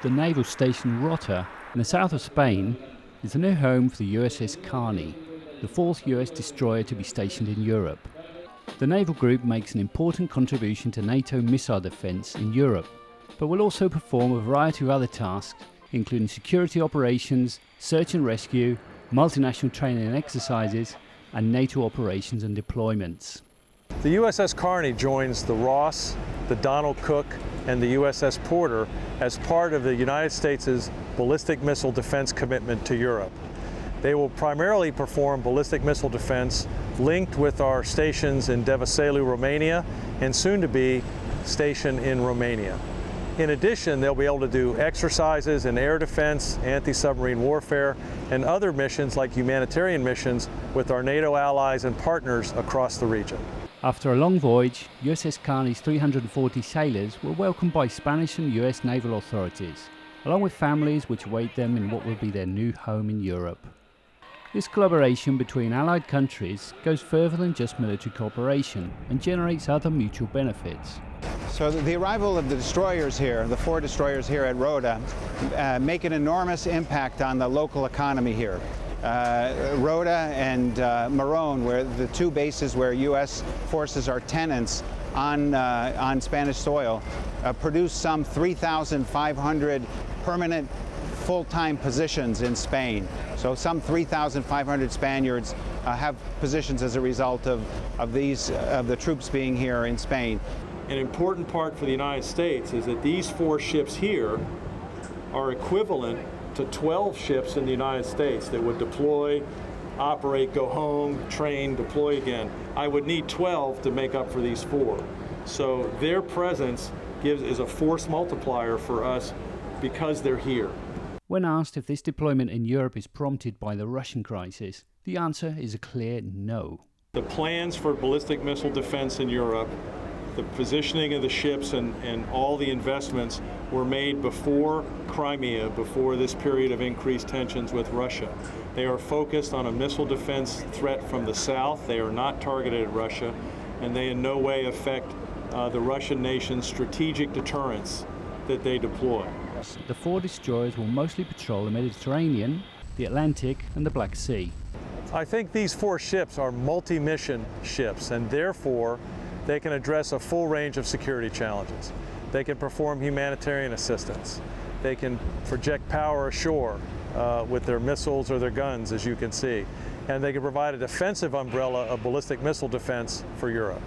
The Naval Station Rota in the south of Spain is the new home for the USS Carney, the fourth US destroyer to be stationed in Europe. The naval group makes an important contribution to NATO Missile Defence in Europe, but will also perform a variety of other tasks, including security operations, search and rescue, multinational training and exercises, and NATO operations and deployments. The USS Carney joins the Ross, the Donald Cook, and the USS Porter as part of the United States' ballistic missile defense commitment to Europe. They will primarily perform ballistic missile defense linked with our stations in Devaselu, Romania, and soon to be stationed in Romania. In addition, they'll be able to do exercises in air defense, anti-submarine warfare, and other missions like humanitarian missions with our NATO allies and partners across the region. After a long voyage, USS Carney's 340 sailors were welcomed by Spanish and US naval authorities, along with families which await them in what will be their new home in Europe. This collaboration between allied countries goes further than just military cooperation and generates other mutual benefits. So the arrival of the destroyers here, the 4 destroyers here at Rota, make an enormous impact on the local economy here. Rota and Morón, where the 2 bases where U.S. forces are tenants on Spanish soil, produce some 3,500 permanent full-time positions in Spain. So some 3,500 Spaniards have positions as a result of the troops being here in Spain. An important part for the United States is that these 4 ships here are equivalent to 12 ships in the United States that would deploy, operate, go home, train, deploy again. I would need 12 to make up for these 4. So their presence is a force multiplier for us because they're here. When asked if this deployment in Europe is prompted by the Russian crisis, the answer is a clear no. The plans for ballistic missile defense in Europe, the positioning of the ships and all the investments were made before Crimea, before this period of increased tensions with Russia. They are focused on a missile defense threat from the south. They are not targeted at Russia, and they in no way affect the Russian nation's strategic deterrence that they deploy. The 4 destroyers will mostly patrol the Mediterranean, the Atlantic, and the Black Sea. I think these 4 ships are multi-mission ships, and therefore they can address a full range of security challenges. They can perform humanitarian assistance. They can project power ashore with their missiles or their guns, as you can see. And they can provide a defensive umbrella of ballistic missile defense for Europe.